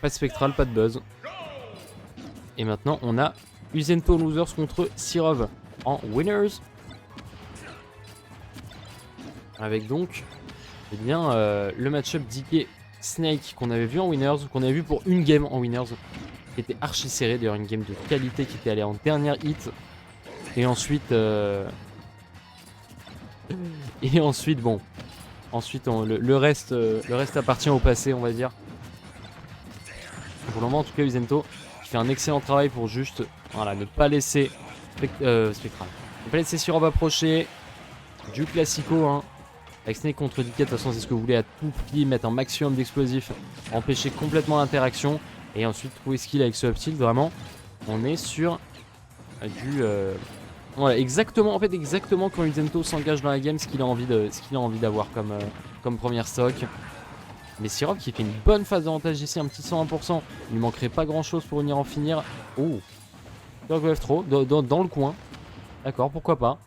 Pas de spectral, pas de buzz. Et maintenant, on a Uzento Losers contre Sirov en Winners. Avec donc, eh bien, le match-up DK Snake qu'on avait vu en Winners, qu'on avait vu pour une game en Winners, qui était archi serré, d'ailleurs une game de qualité qui était allée en dernière hit. Et ensuite, bon, ensuite le reste appartient au passé, on va dire. Pour le moment, en tout cas, Uzento qui fait un excellent travail pour juste, voilà, ne pas laisser Spectral, ne pas laisser Sirov approcher. Du classico, hein. Avec Snake contre DK, de toute façon, c'est ce que vous voulez à tout prix, mettre un maximum d'explosifs, empêcher complètement l'interaction, et ensuite trouver skill avec ce up tilt. Vraiment, on est sur du voilà, exactement quand Uzento s'engage dans la game, ce qu'il a envie d'avoir comme première stock. Mais Sirov qui fait une bonne phase d'avantage ici, un petit 101%. Il ne manquerait pas grand chose pour venir en finir. Oh, Dog Throw dans le coin. D'accord, pourquoi pas.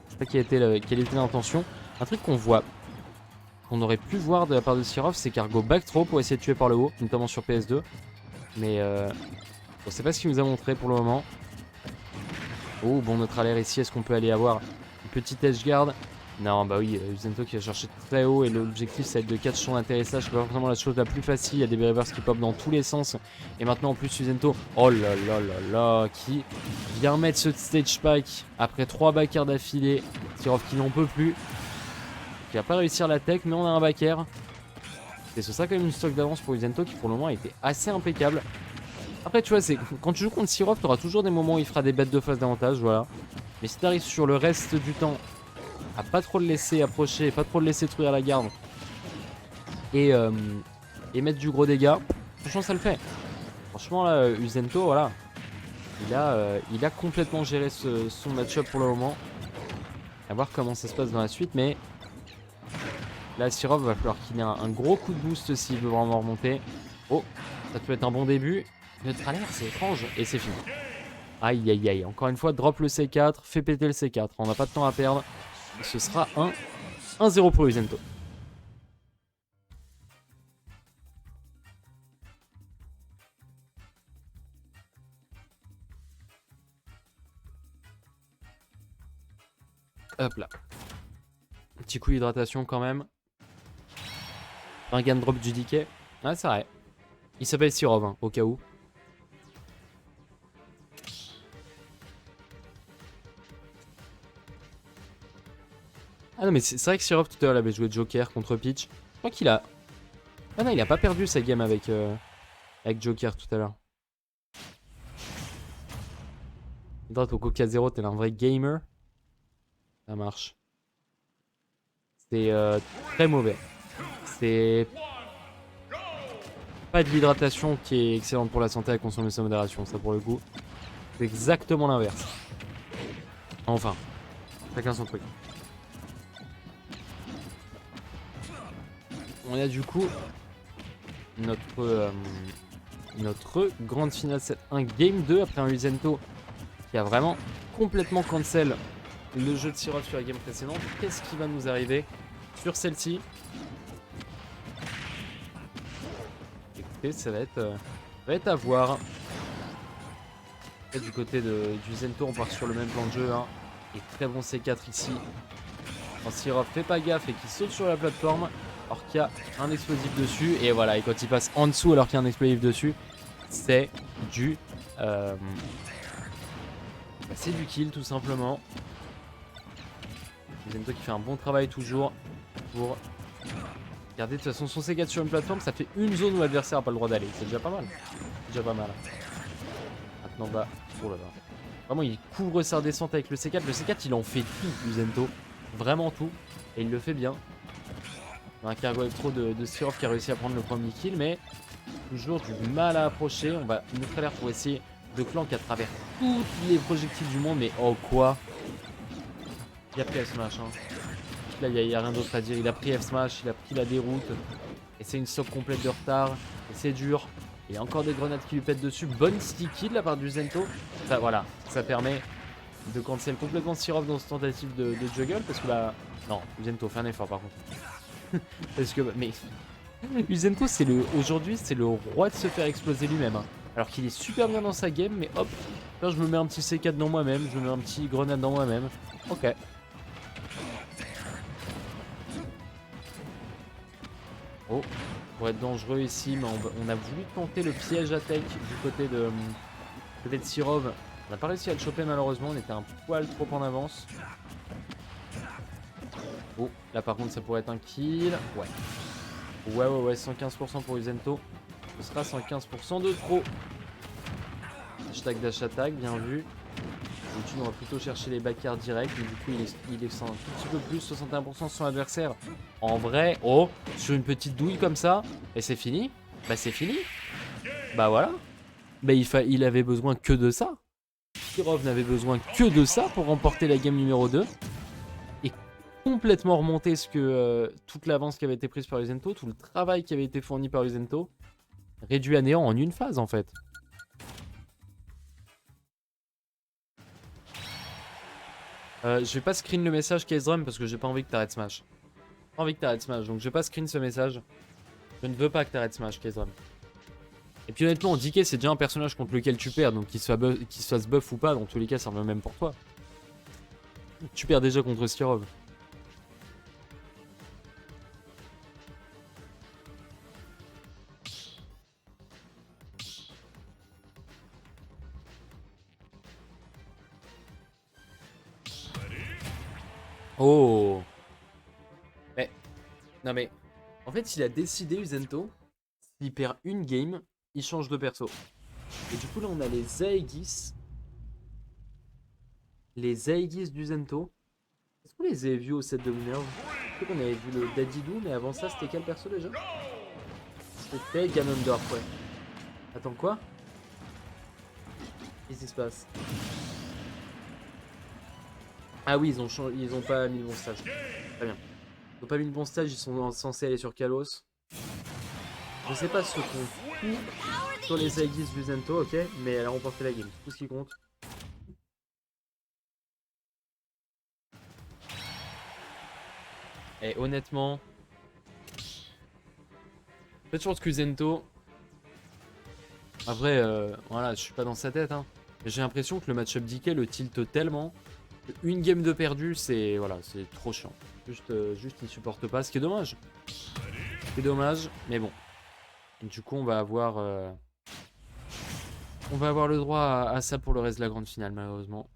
Je sais pas quelle était l'intention. Un truc qu'on aurait pu voir de la part de Sirov, c'est Cargo back throw pour essayer de tuer par le haut, notamment sur PS2. Mais on sait pas ce qu'il nous a montré pour le moment. Oh, bon, notre alerte ici, est-ce qu'on peut aller avoir une petite edge guard? Non, bah oui, Uzento qui va chercher très haut et l'objectif ça va être de catch son atterrissage. C'est pas forcément la chose la plus facile, il y a des reverse qui pop dans tous les sens. Et maintenant en plus Uzento, oh là là là là, qui vient mettre ce stage spike après 3 backers d'affilée. Sirov qui n'en peut plus, qui va pas réussir la tech, mais on a un backer. C'est ça quand même une stock d'avance pour Uzento qui pour le moment a été assez impeccable. Après tu vois, c'est quand tu joues contre Sirov, tu auras toujours des moments où il fera des bêtes de phase d'avantage, voilà. Mais si tu arrives sur le reste du temps à pas trop le laisser approcher, pas trop le laisser truire la garde et mettre du gros dégât, franchement ça le fait. Franchement là, Uzento, voilà, il a complètement géré son match-up pour le moment. À voir comment ça se passe dans la suite, mais là Sirov va falloir qu'il ait un gros coup de boost s'il veut vraiment remonter. Oh, ça peut être un bon début. Notre alerte, c'est étrange, et c'est fini. Aïe aïe aïe, encore une fois, drop le C4, fait péter le C4, on n'a pas de temps à perdre. Ce sera un 1-0 pour Uzento. Hop là. Petit coup d'hydratation quand même. Un gain drop du DK. Ah, c'est vrai. Il s'appelle Sirov, hein, au cas où. Ah non, mais c'est vrai que Sirov tout à l'heure avait joué Joker contre Peach. Je crois qu'il a... Ah non, il a pas perdu sa game avec Joker tout à l'heure. Hydrate au Coca 0, t'es un vrai gamer. Ça marche. C'est très mauvais. C'est pas de l'hydratation qui est excellente pour la santé à consommer sa modération, ça pour le coup. C'est exactement l'inverse. Enfin, chacun son truc. On a du coup notre grande finale 7-1 Game 2 après un Uzento qui a vraiment complètement cancel le jeu de Sirov sur la game précédente. Qu'est-ce qui va nous arriver sur celle-ci? Écoutez, ça va être à voir. Et du côté du Uzento, on part sur le même plan de jeu, hein. Et très bon C4 ici. Quand Sirov fait pas gaffe et qu'il saute sur la plateforme, alors qu'il y a un explosif dessus. Et voilà, et quand il passe en dessous alors qu'il y a un explosif dessus, c'est du... c'est du kill tout simplement. Uzento qui fait un bon travail toujours pour garder de toute façon son C4 sur une plateforme. Ça fait une zone où l'adversaire n'a pas le droit d'aller. C'est déjà pas mal. C'est déjà pas mal. Maintenant bah... Oh là là. Vraiment il couvre sa redescente avec le C4. Le C4 il en fait tout Uzento. Vraiment tout. Et il le fait bien. Un cargo electro de Sirov qui a réussi à prendre le premier kill. Mais toujours du mal à approcher. On va notre alerte pour essayer de flank à travers tous les projectiles du monde. Mais oh quoi. Il a pris F-Smash. Hein. Là, il n'y a rien d'autre à dire. Il a pris F-Smash, il a pris la déroute. Et c'est une stock complète de retard. Et c'est dur. Il y a encore des grenades qui lui pètent dessus. Bonne sticky de la part du Uzento. Ça, voilà, ça permet de cancel complètement Sirov dans cette tentative de juggle. Parce que là... Non, Uzento, fais un effort par contre. Parce que... Mais... Uzento, aujourd'hui, c'est le roi de se faire exploser lui-même. Hein. Alors qu'il est super bien dans sa game, mais hop, là je me mets un petit C4 dans moi-même, je me mets un petit grenade dans moi-même. Ok. Oh, pour être dangereux ici, mais on a voulu tenter le piège à tech du côté de Sirov. On n'a pas réussi à le choper malheureusement, on était un poil trop en avance. Oh, là par contre ça pourrait être un kill. Ouais, 115% pour Uzento. Ce sera 115% de trop. Hashtag dash attack, bien vu. D'habitude on va plutôt chercher les backers directs, mais du coup il est un tout petit peu plus, 61% sur son adversaire. En vrai, oh, sur une petite douille comme ça, et c'est fini. Bah c'est fini. Bah voilà. Bah il avait besoin que de ça. Kirov n'avait besoin que de ça pour remporter la game numéro 2. Et complètement remonter toute l'avance qui avait été prise par Uzento, tout le travail qui avait été fourni par Uzento, réduit à néant en une phase en fait. Je vais pas screen le message Case Drum parce que j'ai pas envie que t'arrêtes Smash. J'ai pas envie que t'arrêtes Smash, donc je vais pas screen ce message. Je ne veux pas que t'arrêtes Smash, Case Drum. Et puis honnêtement, DK c'est déjà un personnage contre lequel tu perds, donc qu'il se fasse buff ou pas, dans tous les cas ça revient même pour toi. Tu perds déjà contre Skirov. Oh. Mais, non mais, en fait il a décidé Uzento, s'il perd une game, il change de perso. Et du coup là on a les Aegis. Les Aegis d'Uzento. Est-ce qu'on les avait vus au set de Winners? Je sais qu'on avait vu le Dadidou, mais avant ça c'était quel perso déjà? C'était Ganondorf, ouais. Attends quoi? Qu'est-ce qui se passe? Ah oui, ils ont pas mis le bon stage. Très bien. Ils ont pas mis le bon stage, ils sont censés aller sur Kalos. Je sais pas ce qu'on fout sur les Aegis d'Uzento, ok, mais elle a remporté la game, c'est tout ce qui compte. Et honnêtement, en fait, je pense que Uzento, après, voilà, je suis pas dans sa tête, hein, mais j'ai l'impression que le match-up DK le tilte tellement. Une game de perdu, c'est voilà, c'est trop chiant. Juste, il supporte pas, ce qui est dommage. C'est dommage, mais bon. Du coup, on va avoir le droit à ça pour le reste de la grande finale, malheureusement.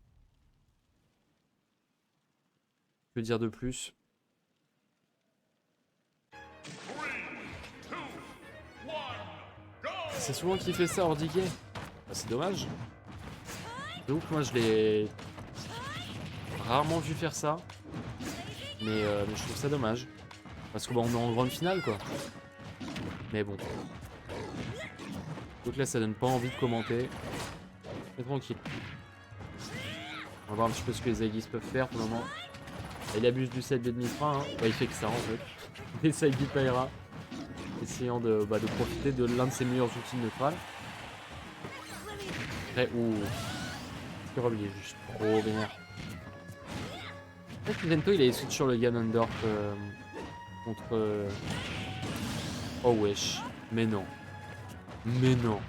Que dire de plus? C'est souvent qu'il fait ça, Ordiquet. Bah, c'est dommage. Donc moi, je l'ai rarement vu faire ça. Mais je trouve ça dommage. Parce que bon, on est en grande finale, quoi. Mais bon. Donc là, ça donne pas envie de commenter. Mais tranquille. On va voir un petit peu ce que les Aegis peuvent faire pour le moment. Il abuse du set de demi-frein. Hein. Bah, il fait que ça, en fait. Et ça, il paiera. Essayant de profiter de l'un de ses meilleurs outils neutrales. Après, ouh. Skirov, il est juste trop vénère. Peut-être que Vento, il a switch sur le Ganondorf contre... Oh wesh. Mais non. Mais non.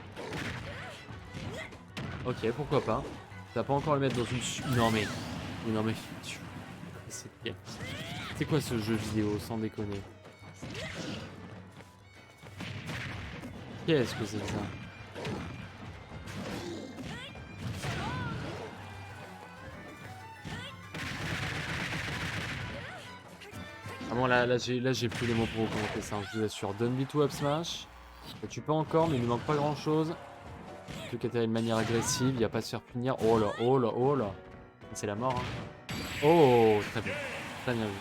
Ok, pourquoi pas. Ça va pas encore le mettre dans une... Non mais... Non mais... C'est quoi ce jeu vidéo, sans déconner? Qu'est-ce que c'est que ça? Ah bon, là j'ai plus les mots pour vous commenter ça, je vous assure. Donne me to up smash. Ça tue pas encore, mais il ne manque pas grand chose. Tout qu'à de manière agressive, il n'y a pas à se faire punir. Oh là, oh là, oh là. C'est la mort, hein. Oh, très bien. Très bien vu.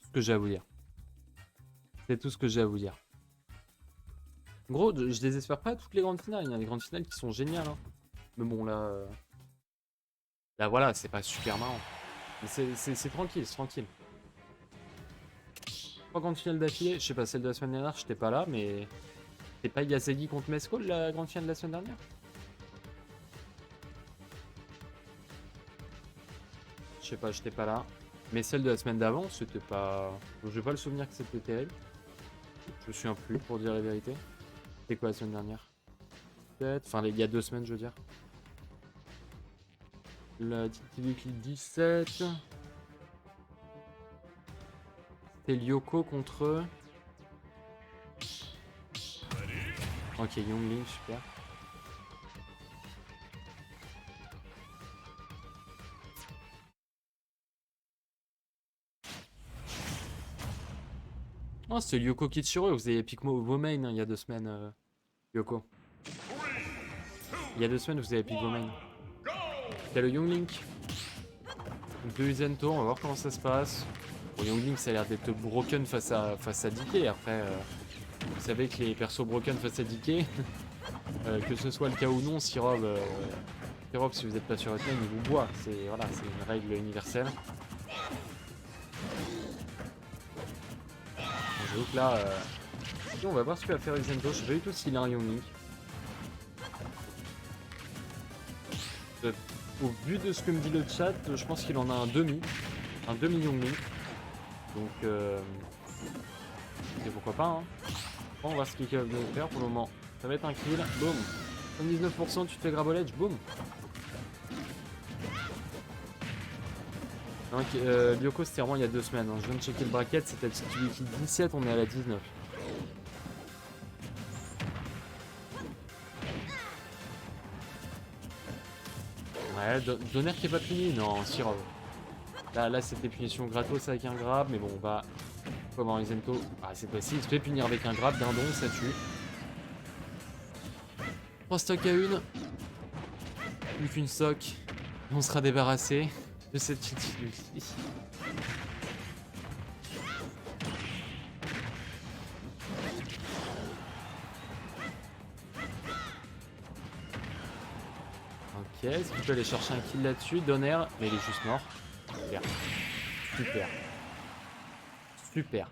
Ce que j'ai à vous dire. C'est tout ce que j'ai à vous dire. En gros, je désespère pas toutes les grandes finales. Il y a des grandes finales qui sont géniales. Hein. Mais bon, là... Là, voilà, c'est pas super marrant. Mais c'est tranquille, c'est tranquille. 3 grandes finales d'affilée. Je sais pas, celle de la semaine dernière, j'étais pas là, mais... C'est pas Yasagi contre Mescall, la grande finale de la semaine dernière? Je sais pas, j'étais pas là. Mais celle de la semaine d'avant, c'était pas... J'ai pas le souvenir que c'était terrible. Je me souviens plus, pour dire la vérité. C'était quoi la semaine dernière? Peut-être... Enfin, il y a 2 semaines, je veux dire. La Weekly 17... C'était Lyoko contre... Ok, Youngling, super. Oh, c'était Lyoko Kitsuro, vous avez pick vos mains il y a 2 semaines, Lyoko. Il y a 2 semaines, vous avez pick vos mains. T'as le Younglink. De Uzento, on va voir comment ça se passe. Bon, Younglink, ça a l'air d'être broken face à DK. Après, vous savez que les persos broken face à DK, que ce soit le cas ou non, Sirob, si vous n'êtes pas sur votre main, il vous boit. C'est voilà, c'est une règle universelle. Donc là, on va voir ce que va faire Uzento. Je sais pas du tout s'il a un Younglink. Au vu de ce que me dit le chat, je pense qu'il en a un demi Younglink. Donc, et pourquoi pas, hein. Bon, on va voir ce qu'il est capable de faire pour le moment. Ça va être un kill, boum. 79%, tu te fais grab edge, boum. Donc, Lyoko, c'était vraiment il y a 2 semaines. Hein. Je viens de checker le bracket, c'était le 17, on est à la 19. Ouais, Donner qui est pas puni, non, Sirov. Là c'était punition gratos avec un grab, mais bon, bah... Comment Uzento? Ah, c'est possible, il se fait punir avec un grab, dindon, ça tue. 3 stocks à 1. Plus qu'une stock. On sera débarrassé de cette petite ici. Ok, est-ce qu'il peut aller chercher un kill là-dessus? Donner, mais il est juste mort. Super. Super. Super.